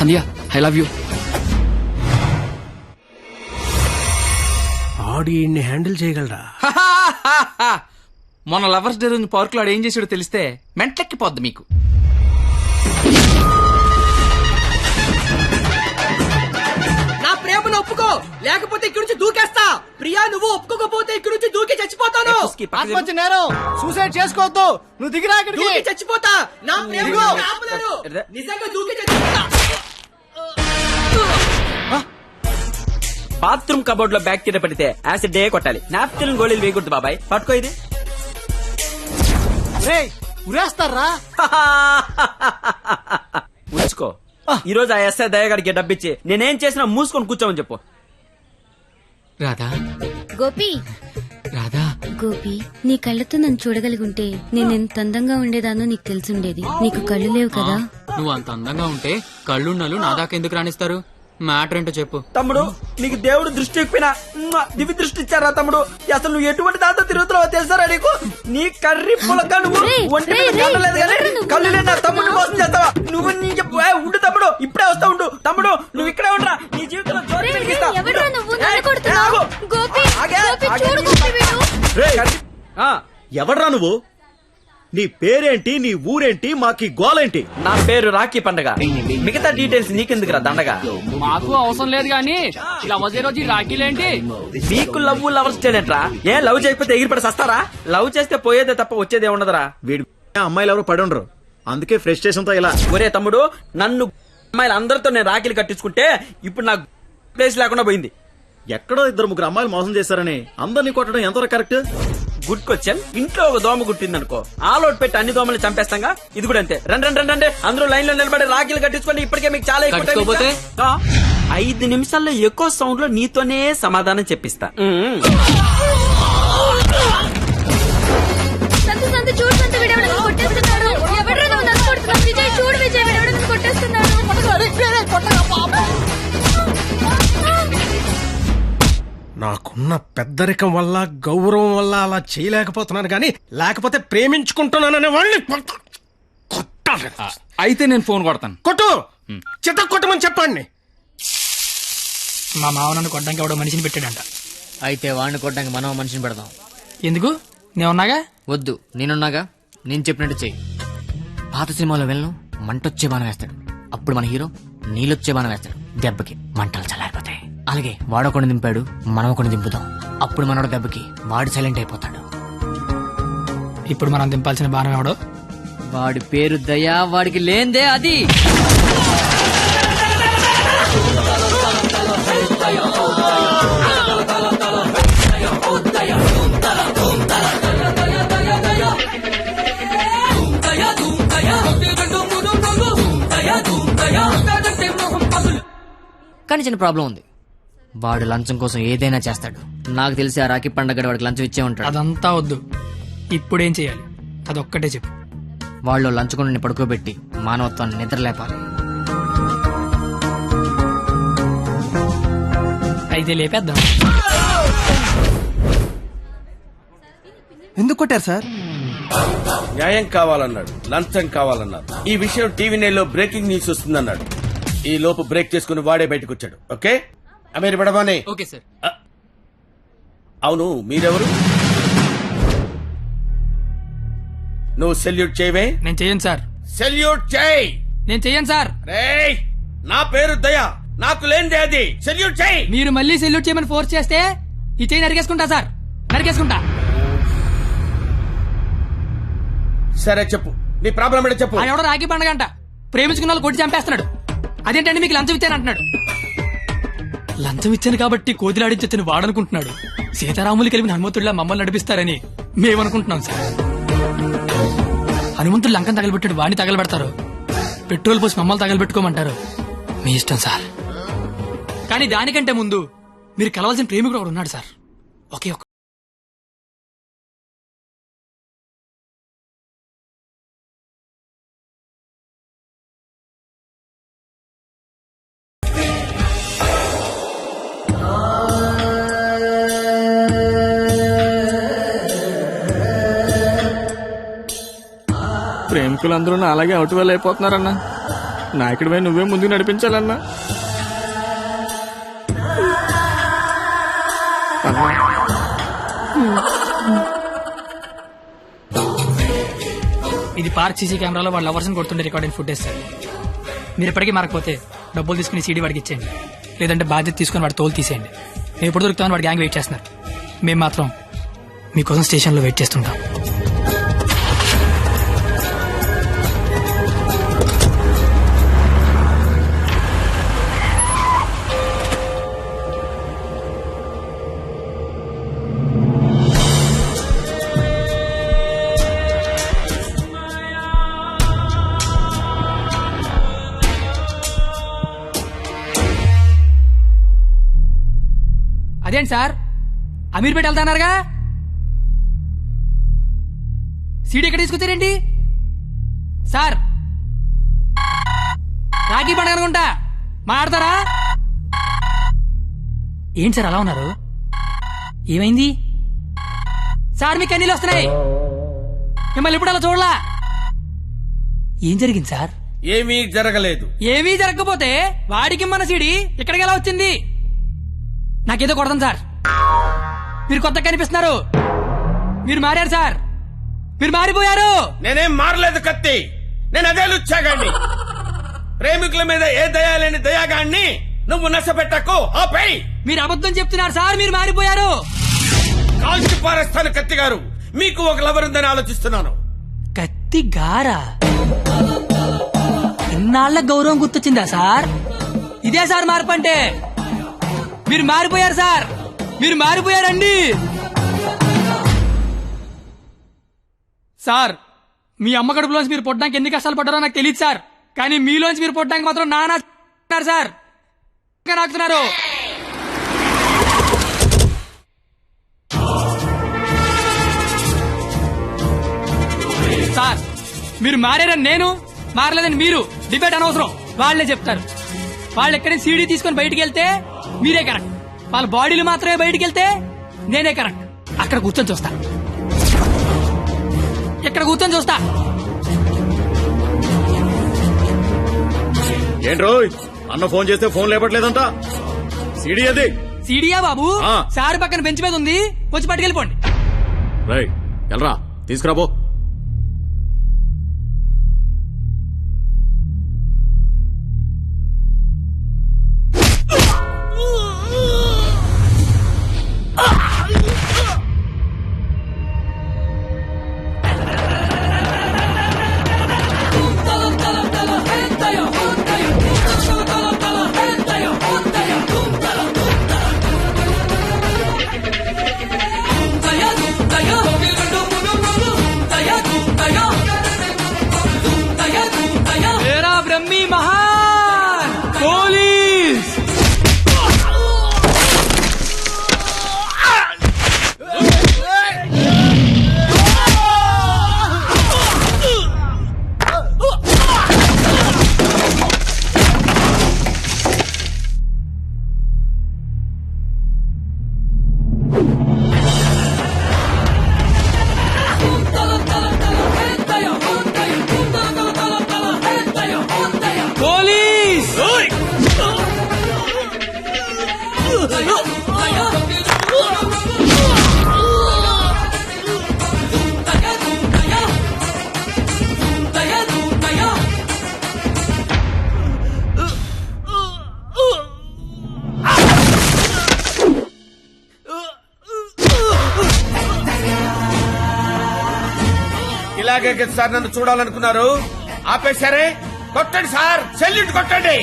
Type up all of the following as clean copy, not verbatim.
Sandhya I love you. ఆడియన్ని handle చేయగలరా? మొన్న లవర్స్ డే రోజు పార్క్ లో ఏం చేసాడో తెలిస్తే మెంట్లెక్కిపోద్ది మీకు. నా ప్రేమను ఒప్పుకో, లేకపోతే ఇక్కడి నుంచి దూకేస్తా. ప్రియా, నువ్వు ఒప్పుకోకపోతే ఇక్కడి నుంచి దూకి చచ్చిపోతాను. ఆత్మహత్య నేరం, సూసైడ్ చేసుకోవద్దు. నువ్వు దిగిరా ఇక్కడికి. దూకి చచ్చిపోతా. నా ప్రేమను ఆపలేరు. నిజంగా దూకి చచ్చిపోతా. బాత్రూమ్ కబోర్డ్ లో బ్యాక్టీరియా పడితే యాసిడ్ డే కొట్టాలి. నాప్కిన్ గోళీలు వేయకూడదు బాబాయ్. పట్టుకో ఇది. ఉరేస్తారా? ఉంచుకో. ఈ రోజు ఆ ఎస్ఐ దయగాడికి డబ్బిచ్చి నేనేం చేసినా మూసుకొని కూర్చోమని చెప్పు. రాధా, గోపి, రాధా, గోపి, నీ కళ్ళతో నన్ను చూడగలిగుంటే నేను ఎంత అందంగా ఉండేదానో నీకు తెలిసుండేది. నీకు కళ్ళు లేవు కదా. నువ్వు అంత అందంగా ఉంటే కళ్ళున్నలు నా దాకా ఎందుకు రాణిస్తారు? మ్యాటర్ ఏంటో చెప్పు. తమ్ముడు, నీకు దేవుడు దృష్టి ఎక్కిపోయినా దివ్య దృష్టి ఇచ్చారా తమ్ముడు? అసలు నువ్వు ఎటువంటి దాంతో తిరుగుతున్నావో తెలుసారా నీకు? నీ కర్రీ పులక నువ్వు ఒంటి మీద కళ్ళలేదు కానీ కళ్ళు లేని నా తమ్ముడు మోసం చేస్తావా నువ్వు? ఉండు తమ్ముడు, ఇప్పుడే వస్తా ఉండు. తమ్ముడు, నువ్వు ఇక్కడే ఉండరా. నీ జీవితంలో జ్యోతి వెలిగిస్తా. ఎవడ్రా నువ్వు? నీ పేరేంటి, నీ ఊరేంటి, మాకి గోలేంటి? నా పేరు రాఖీ పండగ. మిగతా డీటెయిల్స్ నీకెందుకురా దండగా? మాకు అవసరం లేదు గానీ లవ్ రోజు రాఖీలేంటి? నీకు లవ్ లవర్స్ చేయలేంట్రా? ఏ లవ్ చేయకపోతే ఎగిరిపడి సస్తారా? లవ్ చేస్తే పోయేదే తప్ప వచ్చేదే ఉండదురా. వీడి అమ్మాయిలు ఎవరు పడి ఉండరు, అందుకే ఫ్రస్ట్రేషన్ తో ఇలా. ఒరే తమ్ముడు, నన్ను అమ్మాయిలు అందరితో నేను రాఖీలు కట్టించుకుంటే ఇప్పుడు నాకు ప్లేస్ లేకుండా పోయింది. ఎక్కడో 2-3 అమ్మాయిలు మోసం చేశారని అందరినీ కొట్టడం ఎంతవరకు కరెక్ట్? Good question. ఇంట్లో ఒక దోమ గుట్టిందనుకో, ఆలోట్ పెట్టి అన్ని దోమలు చంపేస్తాగా. ఇది కూడా అంతే. రండి అందరూ లైన్ లో నిలబడి రాఖీలు కట్టించుకోండి. ఇప్పటికే మీకు చాలా ఎక్కువ. 5 నిమిషాల్లో ఎక్కువ సౌండ్ లో నీతోనే సమాధానం చెప్పిస్తా. నాకున్న పెద్దరికం వల్ల, గౌరవం వల్ల అలా చేయలేకపోతున్నాను గాని, లేకపోతే ప్రేమించుకుంటున్నాననే వాళ్ళని కొట్టాలి. అయితే నేను ఫోన్ కొడతాను. కొట్టు, చిత్త కొట్టమని చెప్పండి. మా మావ నన్ను కొట్టడానికి ఎవడో మనిషిని పెట్టాడంట. అయితే వాడిని కొట్టడానికి మనం మనిషిని పెడదాం. ఎందుకు? నేనున్నాగా. వద్దు, నేనున్నాగా. నేను చెప్పినట్టు చెయ్యి. పాత సినిమాలో వెళ్ళను మంటొచ్చే బాణం వేస్తాడు, అప్పుడు మన హీరో నీళ్ళొచ్చే బాణం వేస్తాడు. దెబ్బకి మంటలు చల్లారిపోతాయి. అలాగే వాడొకడిని దింపాడు, మనం ఒకడిని దింపుదాం. అప్పుడు మనోడు దెబ్బకి వాడు సైలెంట్ అయిపోతాడు. ఇప్పుడు మనం దింపాల్సిన బాణం ఎవడో? వాడి పేరు దయా, వాడికి లేందే అది. కానీ చిన్న ప్రాబ్లం ఉంది. వాడు లంచం కోసం ఏదైనా చేస్తాడు. నాకు తెలిసి ఆ రాఖీ పండగ వాడికి లంచం ఇచ్చే ఉంటాడు. అదంతా వద్దు, ఇప్పుడేం చేయాలి అదొక్కటే చెప్పు. వాళ్ళు లంచుకొని పడుకోబెట్టి మానవత్వాన్ని నిద్రలేపాలి. అయితే లేపేద్దాం. ఎందుకు కొట్టారు సార్? న్యాయం కావాలన్నాడు, లంచం కావాలన్నాడు. ఈ విషయం టీవీ నైన్లో బ్రేకింగ్ న్యూస్ వస్తుందన్నాడు. ఈ లోపు బ్రేక్ చేసుకుని వాడే బయటకు వచ్చాడు. ఓకే అమీర్ బడబానే. Okay sir. అవును, మీరెవరు? నువ్వు సెల్యూట్ చేయవే? నేను చెయ్యను సార్. సెల్యూట్ చేయి. నేను చెయ్యను సార్. రేయ్, నా పేరు దయా, నాకు లేనిదే అది. సెల్యూట్ చేయి. మీరు మళ్ళీ సెల్యూట్ చేయమని ఫోర్స్ చేస్తే ఈ చెయ్యి నరికేసుకుంటా సార్, నరికేసుకుంటా. సరే చెప్పు, నీ ప్రాబ్లం ఏంటో చెప్పు. ఆయన ఎవడో రాఖీ పండగ అంట ప్రేమించుకున్న వాళ్ళు కొట్టి చంపేస్తున్నాడు. అదేంటంటే మీకు లంచం ఇచ్చాను అంటున్నాడు. లంచం ఇచ్చాను కాబట్టి కోతిలాడించొచ్చని వాడనుకుంటున్నాడు. సీతారాములు కలిపిన హనుమంతుడిలా మమ్మల్ని నడిపిస్తారని మేమనుకుంటున్నాం సార్. హనుమంతుడు లంకం తగలబెట్టాడు, వాడిని తగలబెడతారు. పెట్రోల్ పోసి మమ్మల్ని తగలబెట్టుకోమంటారు. మీ ఇష్టం సార్. కానీ దానికంటే ముందు మీరు కలవాల్సిన ప్రేమికుడు ఒకడు ఉన్నాడు సార్. ఒకే ఒక్క. ప్రేమికులందరూ అలాగే అవుట్ వెళ్ళి అయిపోతున్నారన్నా. నాయకుడిపై నువ్వే ముందుకు నడిపించాలన్నా. ఇది పార్క్ సీసీ కెమెరాలో వాళ్ళ లవర్స్ కొడుతుండే రికార్డింగ్ ఫుటేజ్ సార్. మీరు ఇప్పటికీ మారకపోతే డబ్బులు తీసుకుని సీడీ వాడికి ఇచ్చేయండి, లేదంటే బాధ్యత తీసుకుని వాడి తోలు తీసేయండి. మేము ఎప్పుడు దొరుకుతామని వాడి గ్యాంగ్ వెయిట్ చేస్తున్నారు. మేము మాత్రం మీకోసం స్టేషన్లో వెయిట్ చేస్తుంటాం. అదేంటి సార్, అమీర్పేట వెళ్తాన్నారుగా, సీడీ ఎక్కడ తీసుకొచ్చారేంటి సార్? రాఖీ పండుగ అనుకుంటా, మాట్లాడతారా? ఏంటి సార్ అలా ఉన్నారు? ఏమైంది సార్? మీకు కన్నీళ్ళు వస్తున్నాయి, మిమ్మల్ని ఎప్పుడు అలా చూడలా. ఏం జరిగింది సార్? ఏమీ జరగలేదు. ఏమీ జరగకపోతే వాడికి మన సీడీ ఇక్కడికి ఎలా వచ్చింది? నాకేదో కొడతాను సార్, మీరు కొత్తగా కనిపిస్తున్నారు. మీరు మారారు సార్, మీరు మారిపోయారు. నేనేం మారలేదు కత్తి, నేను అదే లుచ్చాగాన్ని. ప్రేమికుల మీద ఏ దయా లేని దయాగాన్ని నువ్వు నష్టపెట్టకు. ఆపై మీరు అబద్ధం చెప్తున్నారు సార్, మీరు మారిపోయారు. కాల్చి పారేస్తాను కత్తి గారు. మీకు ఒక లవర్ ఉందని ఆలోచిస్తున్నాను. కత్తి గారా? ఇన్నాళ్ల గౌరవం గుర్తొచ్చిందా సార్? ఇదే సార్ మార్పు అంటే. మీరు మారిపోయారు సార్, మీరు మారిపోయారండి సార్. మీ అమ్మ కడుపులోంచి మీరు పుట్టడానికి ఎన్ని కష్టాలు పడ్డారో నాకు తెలియదు సార్, కానీ మీలోంచి మీరు పుట్టడానికి మాత్రం నానా సార్ నాకుతున్నారు. సార్ మీరు మారారని నేను, మారలేదని మీరు డిబేట్ అనవసరం. వాళ్లే చెప్తారు. వాళ్ళు ఎక్కడి సీడీ తీసుకొని బయటికి వెళ్తే మీరే కరెక్ట్, వాళ్ళ బాడీలు మాత్రమే బయటికి వెళ్తే నేనే కరెక్ట్. అక్కడ కూర్చొని చూస్తా, ఇక్కడ కూర్చొని చూస్తా. ఏంట్రో అన్న ఫోన్ చేస్తే ఫోన్ లేపట్లేదంట. సీడీ అది. సీడీయా బాబు? ఆ. సార్ పక్కన బెంచ్ మీద ఉంది, వచ్చి పట్టుకెళ్ళిపోండి. రైట్ వెళ్ళరా, తీసుకురాబో. तेरा ब्रह्मी महान पुलिस। ఇలాగే సార్ నన్ను చూడాలనుకున్నారు, ఆపేశారే. కొట్టండి సార్, సెల్యూట్ కొట్టండి.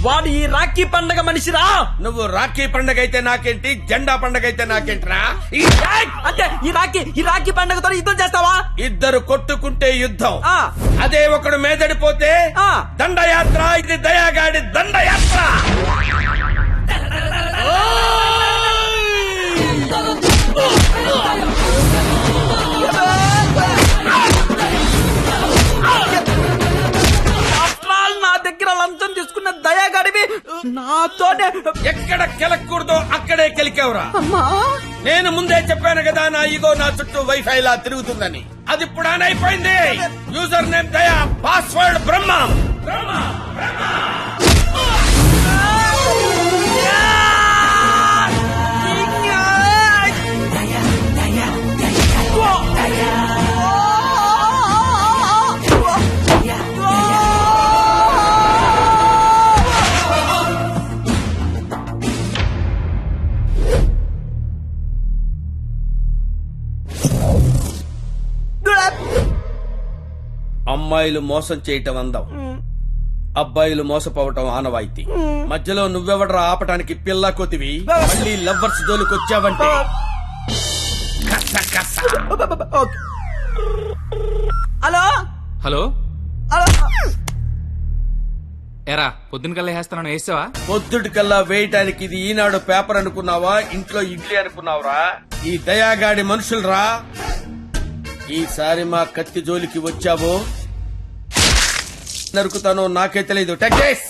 వాడు ఈ రాఖీ పండగ మనిషిరా. నువ్వు రాఖీ పండగ అయితే నాకేంటి, జెండా పండగ అయితే నాకేంట్రా? అంటే ఈ రాఖీ పండగతో యుద్ధం చేస్తావా? ఇద్దరు కొట్టుకుంటే యుద్ధం, ఆ. అదే ఒకడు మేదడిపోతే ఆ. దండయాత్ర. ఇది దయాగాడి దండయాత్ర. నా దగ్గర లంచం తీసుకున్న దయాగాడివి నాతోనే ఎక్కడ కెలకూడదో అక్కడే కెలికేవరా. అమ్మా నేను ముందే చెప్పాను కదా నా ఈగో నా చుట్టూ వైఫై లా తిరుగుతుందని. అది ఇప్పుడు ఆన్ అయిపోయింది. యూజర్ నేమ్ దయా, పాస్వర్డ్ బ్రహ్మ. అమ్మాయిలు మోసం చేయటం అందం, అబ్బాయిలు మోసపోవటం ఆనవాయితీ. మధ్యలో నువ్వెవడరా ఆపటానికి పిల్ల కొతివి? మళ్ళీ లవ్వర్స్ దోలుకొచ్చావంటే ఓకే. Hello hello hello. ఎరా పొద్దున కల్లా వేస్తాను వేసావా? పొద్దుటికల్లా వేయటానికి ఇది ఈనాడు పేపర్ అనుకున్నావా? ఇంట్లో ఇడ్లీ అనుకున్నావురా? ఈ దయాగాడి మనుషులరా. ఈసారి మా కత్తి జోలికి వచ్చావో నరుకుతానో నాకే తెలియదు. Tech this.